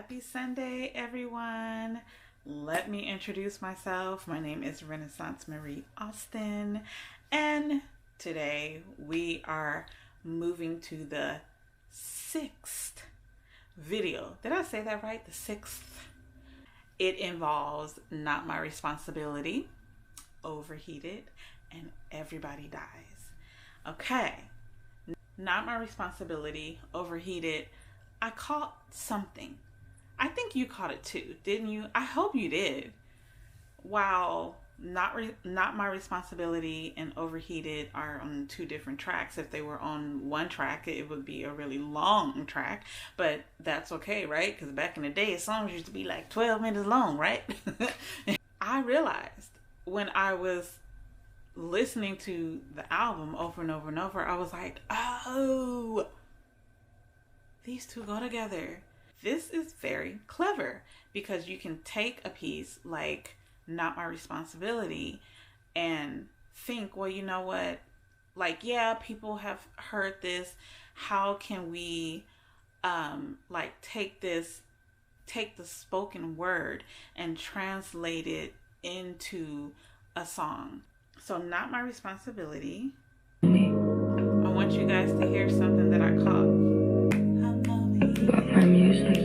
Happy Sunday, everyone. Let me introduce myself. My name is Renaissance Marie Austin, and today we are moving to the sixth video. Did I say that right? The sixth. It involves Not My Responsibility, Overheated, and Everybody Dies. Okay. Not My Responsibility, Overheated. I caught something. I think you caught it too, didn't you? I hope you did. While Not My Responsibility and Overheated are on two different tracks. If they were on one track, it would be a really long track, but that's okay, right? Because back in the day, songs used to be like 12 minutes long, right? I realized when I was listening to the album over and over and over, I was like, oh, these two go together. This is very clever because you can take a piece like Not My Responsibility and think, well, you know what? Like, yeah, people have heard this. How can we take the spoken word and translate it into a song? So Not My Responsibility. I want you guys to hear something that I caught. My music.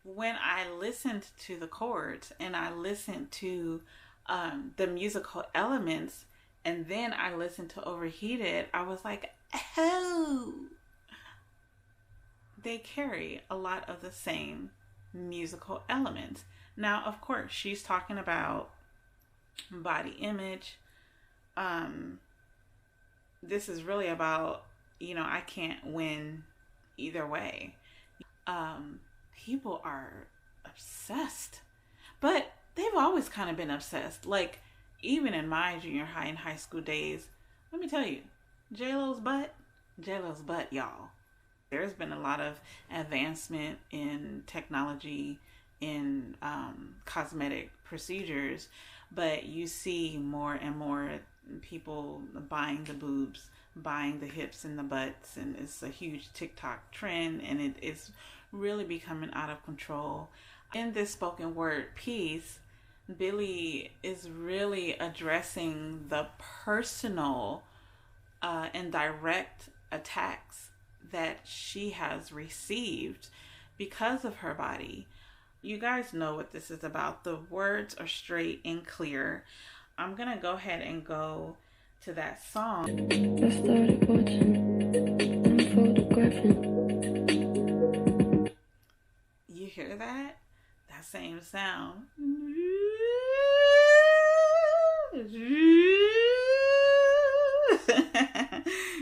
When I listened to the chords and I listened to the musical elements and then I listened to Overheated, I was like, oh, they carry a lot of the same musical elements. Now, of course, she's talking about body image. This is really about, I can't win either way. People are obsessed, but they've always kind of been obsessed. Like, even in my junior high and high school days, let me tell you, J-Lo's butt, y'all. There's been a lot of advancement in technology, in cosmetic procedures, but you see more and more people buying the boobs, buying the hips and the butts, and it's a huge TikTok trend, and it is really becoming out of control. In this spoken word piece, Billie is really addressing the personal and direct attacks that she has received because of her body. You guys know what this is about. The words are straight and clear. I'm gonna go ahead and go to that song. I started watching and photographing. You hear that? That same sound.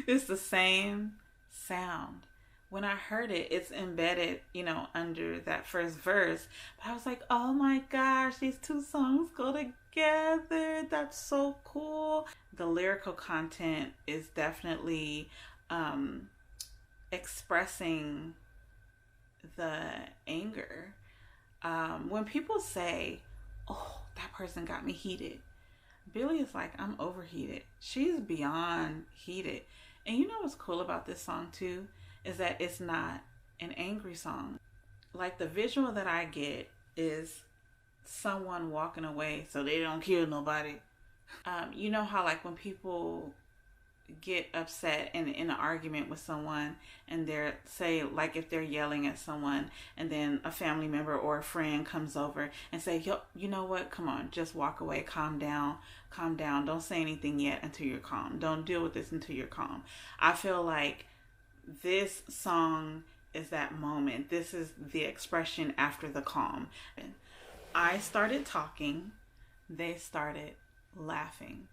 It's the same sound. When I heard it, it's embedded, under that first verse. But I was like, oh my gosh, these two songs go together. That's so cool. The lyrical content is definitely expressing the anger. When people say, oh, that person got me heated, Billie is like, I'm overheated. She's beyond heated. And you know what's cool about this song too? Is that it's not an angry song. Like, the visual that I get is someone walking away so they don't kill nobody. You know how, like, when people get upset in an argument with someone and they're, say, like, if they're yelling at someone and then a family member or a friend comes over and say, yo, you know what, come on, just walk away, calm down, don't say anything yet until you're calm, don't deal with this until you're calm. I feel like this song is that moment. This is the expression after the calm. I started talking, they started laughing.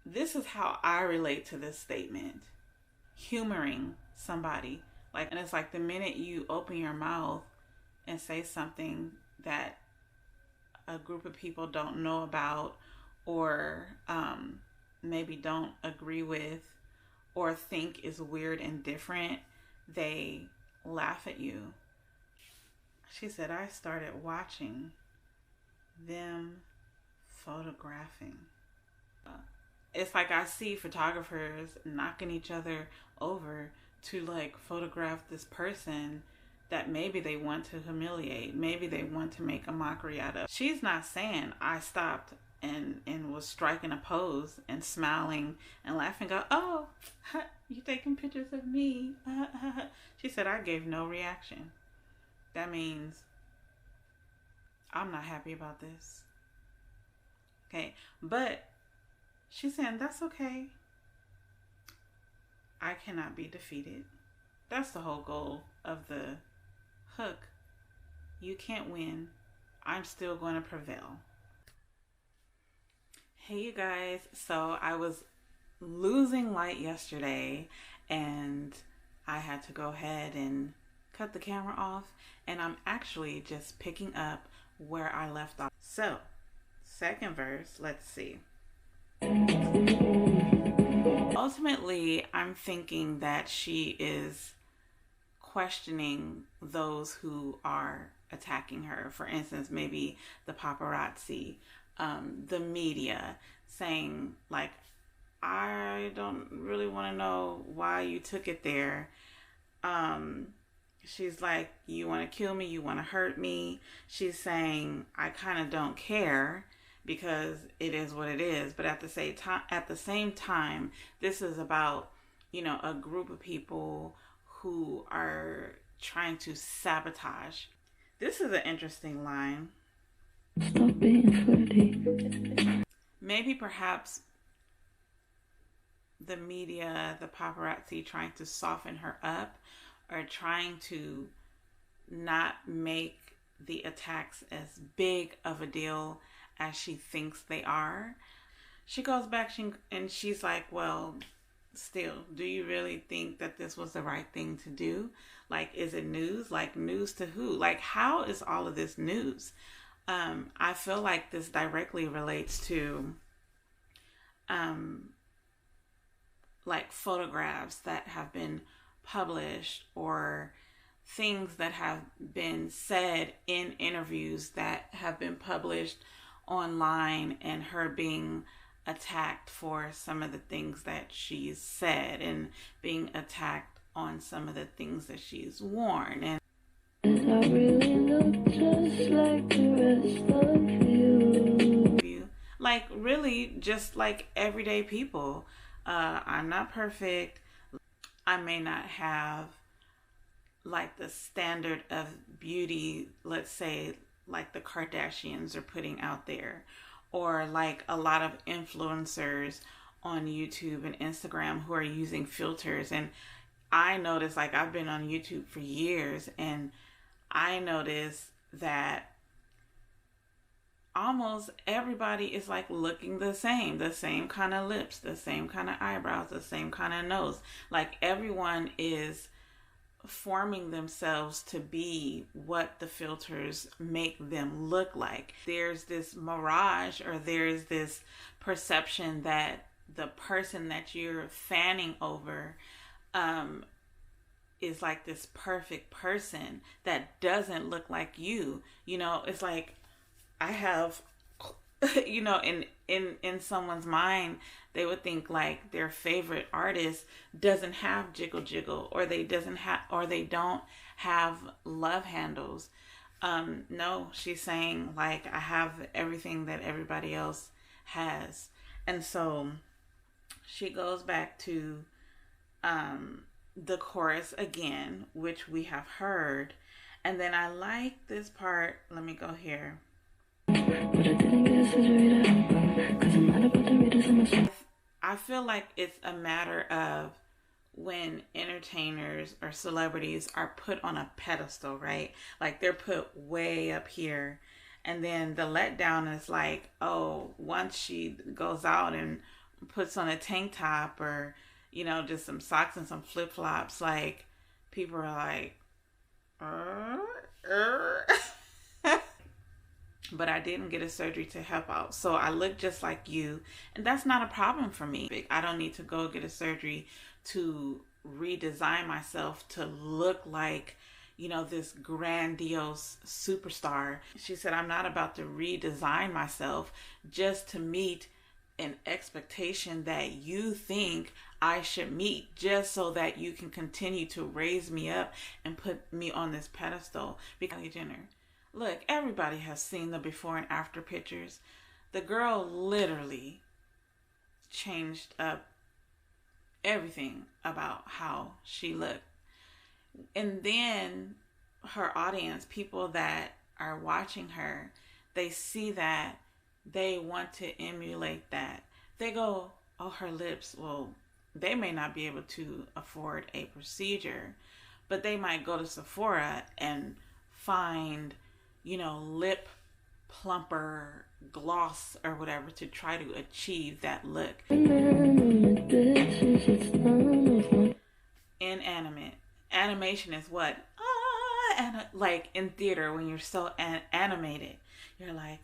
This is how I relate to this statement. Humoring somebody. And it's like the minute you open your mouth and say something that a group of people don't know about or maybe don't agree with or think is weird and different, they laugh at you. She said, I started watching them photographing. It's like I see photographers knocking each other over to like photograph this person that maybe they want to humiliate, maybe they want to make a mockery out of. She's not saying I stopped and was striking a pose and smiling and laughing, go, oh, you taking pictures of me. She said I gave no reaction. That means I'm not happy about this. Okay, but she's saying that's okay. I cannot be defeated. That's the whole goal of the hook. You can't win. I'm still going to prevail. Hey you guys, so I was losing light yesterday and I had to go ahead and cut the camera off, and I'm actually just picking up where I left off. So, second verse, let's see. Ultimately, I'm thinking that she is questioning those who are attacking her. For instance, maybe the paparazzi, the media, saying like, I don't really want to know why you took it there. She's like, you want to kill me, you want to hurt me. She's saying, I kind of don't care because it is what it is. But at the same time, this is about, you know, a group of people who are trying to sabotage. This is an interesting line. Stop being flirty. Maybe perhaps the media, the paparazzi trying to soften her up or trying to not make the attacks as big of a deal as she thinks they are. She goes back and she's like, well, still, do you really think that this was the right thing to do? Like, is it news? Like, news to who? Like, how is all of this news? I feel like this directly relates to like photographs that have been published or things that have been said in interviews that have been published online, and her being attacked for some of the things that she's said and being attacked on some of the things that she's worn. And I really look just like the rest of you. Like, really, just like everyday people. I'm not perfect. I may not have like the standard of beauty, let's say, like the Kardashians are putting out there, or like a lot of influencers on YouTube and Instagram who are using filters. And I notice, like, I've been on YouTube for years, and I notice that almost everybody is like looking the same kind of lips, the same kind of eyebrows, the same kind of nose. Like, everyone is forming themselves to be what the filters make them look like. There's this mirage, or there's this perception that the person that you're fanning over is like this perfect person that doesn't look like you. You know, it's like, I have, you know, in someone's mind, they would think like their favorite artist doesn't have jiggle jiggle, or they don't have love handles. No, she's saying like, I have everything that everybody else has. And so she goes back to the chorus again, which we have heard. And then I like this part. Let me go here. I feel like it's a matter of when entertainers or celebrities are put on a pedestal, right? Like, they're put way up here, and then the letdown is like, oh, once she goes out and puts on a tank top, or, you know, just some socks and some flip-flops, like, people are like, but I didn't get a surgery to help out, so I look just like you, and that's not a problem for me. I don't need to go get a surgery to redesign myself to look like, you know, this grandiose superstar. She said, I'm not about to redesign myself just to meet an expectation that you think I should meet just so that you can continue to raise me up and put me on this pedestal. Because Kylie Jenner, look, everybody has seen the before and after pictures. The girl literally changed up everything about how she looked. And then her audience, people that are watching her, they see that, they want to emulate that. They go, oh, her lips, well, they may not be able to afford a procedure, but they might go to Sephora and find, lip plumper gloss or whatever to try to achieve that look. Inanimate. Animation is what? Like in theater, when you're so animated, you're like,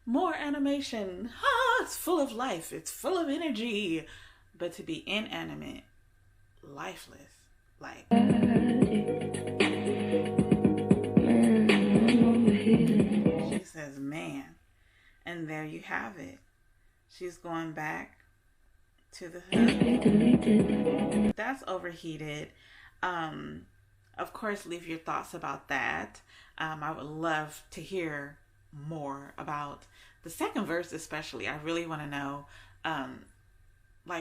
more animation. It's full of life. It's full of energy. But to be inanimate, lifeless, like. She says, man. And there you have it. She's going back to the hood. That's overheated. Of course, leave your thoughts about that. I would love to hear more about the second verse, especially. I really want to know,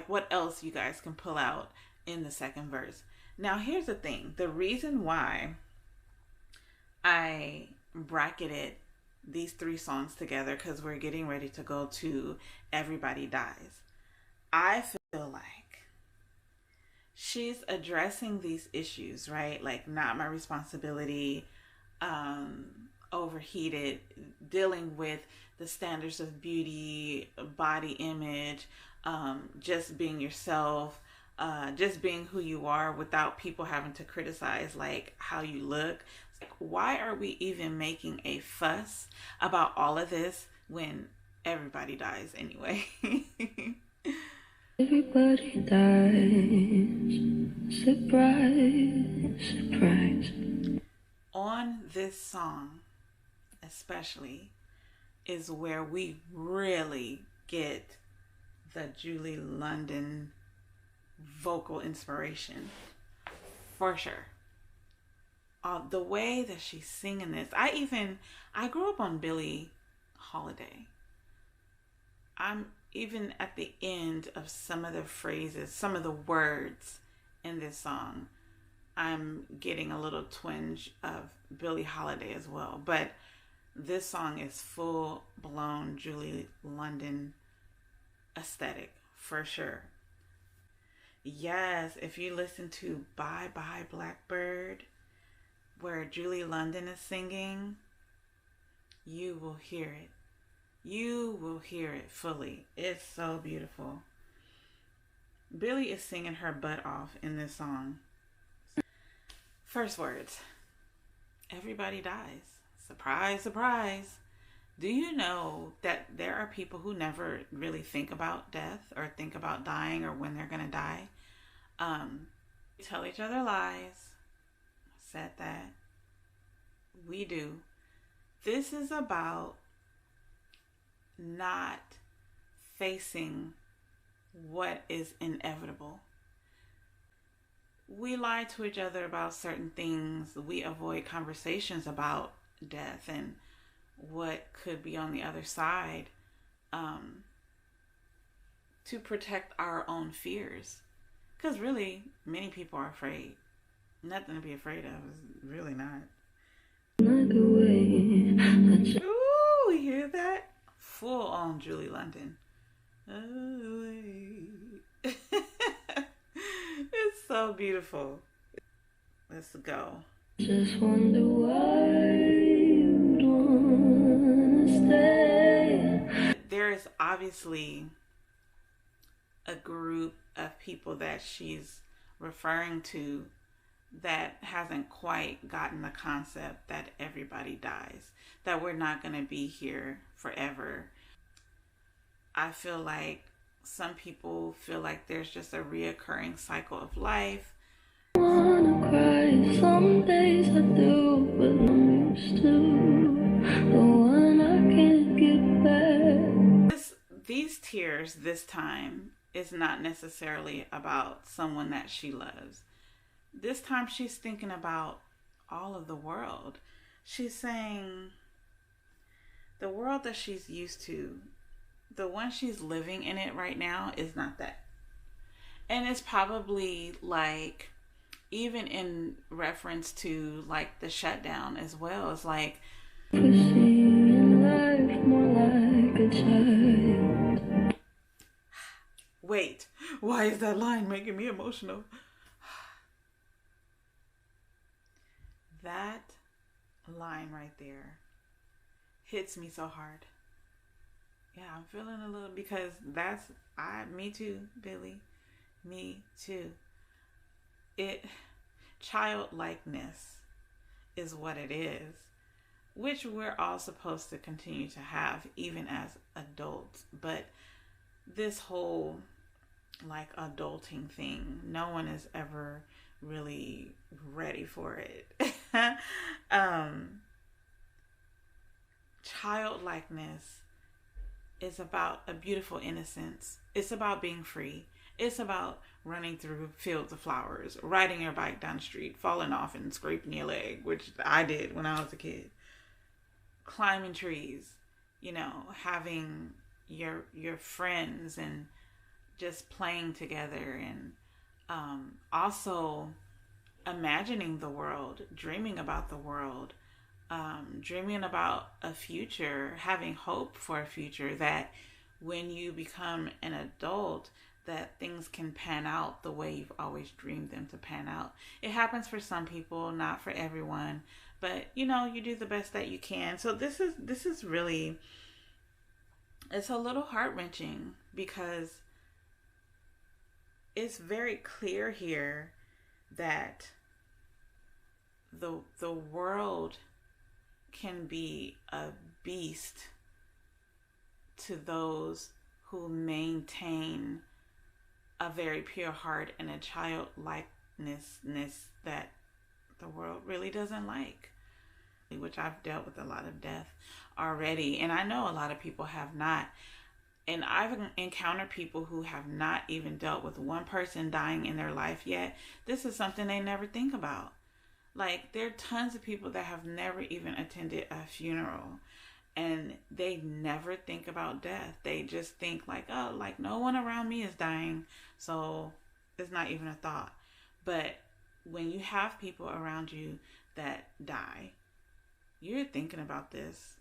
what else you guys can pull out in the second verse. Now, here's the thing. The reason why I bracketed these three songs together, because we're getting ready to go to Everybody Dies. I feel like she's addressing these issues, right? Like, not my responsibility, overheated, dealing with the standards of beauty, body image, just being yourself, just being who you are without people having to criticize like how you look. Like, why are we even making a fuss about all of this when everybody dies anyway? Everybody dies. Surprise, surprise. On this song, especially, is where we really get the Julie London vocal inspiration, for sure. The way that she's singing this, I grew up on Billie Holiday. I'm even at the end of some of the phrases, some of the words in this song, I'm getting a little twinge of Billie Holiday as well. But this song is full blown Julie London aesthetic, for sure. Yes, if you listen to Bye Bye Blackbird, where Julie London is singing, you will hear it. You will hear it fully. It's so beautiful. Billie is singing her butt off in this song. First words. Everybody dies. Surprise, surprise. Do you know that there are people who never really think about death or think about dying or when they're going to die? Tell each other lies. Said that. We do. This is about not facing what is inevitable. We lie to each other about certain things. We avoid conversations about death and what could be on the other side, to protect our own fears. Because really, many people are afraid. Nothing to be afraid of. Is really not. Ooh, you hear that? Full on Julie London. It's so beautiful. Let's go. Just wonder why you'd wanna stay. There is obviously a group of people that she's referring to that hasn't quite gotten the concept that everybody dies, that we're not going to be here forever. I feel like some people feel like there's just a reoccurring cycle of life. I wanna cry, some days I do, but I'm used to the one I can't get back. These tears this time is not necessarily about someone that she loves. This time she's thinking about all of the world. She's saying the world that she's used to, the one she's living in it right now, is not that. And it's probably like, even in reference to like the shutdown as well, it's like, Pushing life more like a child. wait, why is that line making me emotional? That line right there hits me so hard. Yeah, I'm feeling a little, because me too, Billie. Me too. Childlikeness is what it is, which we're all supposed to continue to have even as adults. But this whole like adulting thing, no one is ever really ready for it. Childlikeness is about a beautiful innocence. It's about being free. It's about running through fields of flowers, riding your bike down the street, falling off and scraping your leg, which I did when I was a kid. Climbing trees, having your friends and just playing together, and also imagining the world, dreaming about the world, dreaming about a future, having hope for a future, that when you become an adult, that things can pan out the way you've always dreamed them to pan out. It happens for some people, not for everyone, but you do the best that you can. So this is really, it's a little heart-wrenching, because it's very clear here that the world can be a beast to those who maintain a very pure heart and a childlikeness that the world really doesn't like, which I've dealt with a lot of death already, and I know a lot of people have not. And I've encountered people who have not even dealt with one person dying in their life yet. This is something they never think about. Like, there are tons of people that have never even attended a funeral, and they never think about death. They just think like, oh, like no one around me is dying, so it's not even a thought. But when you have people around you that die, you're thinking about this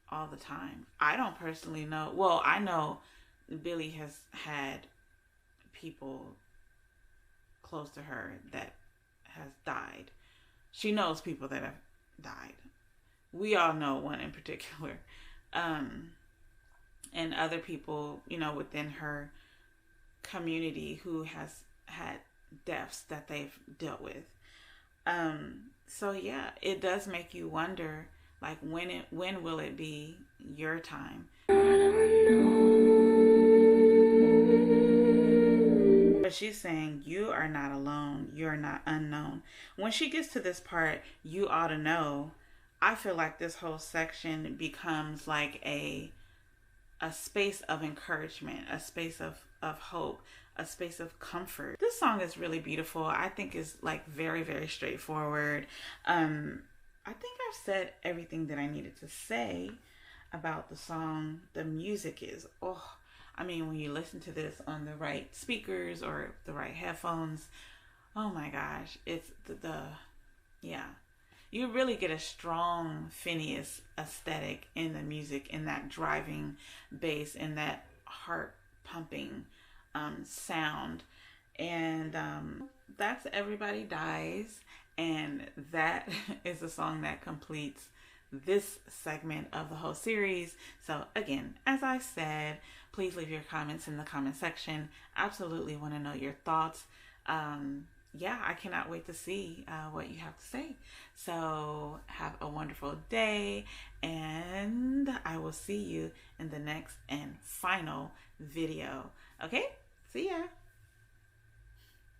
all the time. I don't personally know. Well, I know Billie has had people close to her that has died. She knows people that have died. We all know one in particular. And other people, within her community who has had deaths that they've dealt with. So yeah, it does make you wonder, like, when will it be your time? But she's saying you are not alone. You're not unknown. When she gets to this part, you ought to know, I feel like this whole section becomes like a space of encouragement, a space of hope, a space of comfort. This song is really beautiful. I think is like very, very straightforward. I think I've said everything that I needed to say about the song. The music is, when you listen to this on the right speakers or the right headphones, oh my gosh, it's yeah. You really get a strong Phineas aesthetic in the music, in that driving bass, in that heart pumping sound. And that's Everybody Dies. And that is a song that completes this segment of the whole series. So again, as I said, please leave your comments in the comment section. Absolutely want to know your thoughts. I cannot wait to see what you have to say. So have a wonderful day, and I will see you in the next and final video. Okay? See ya.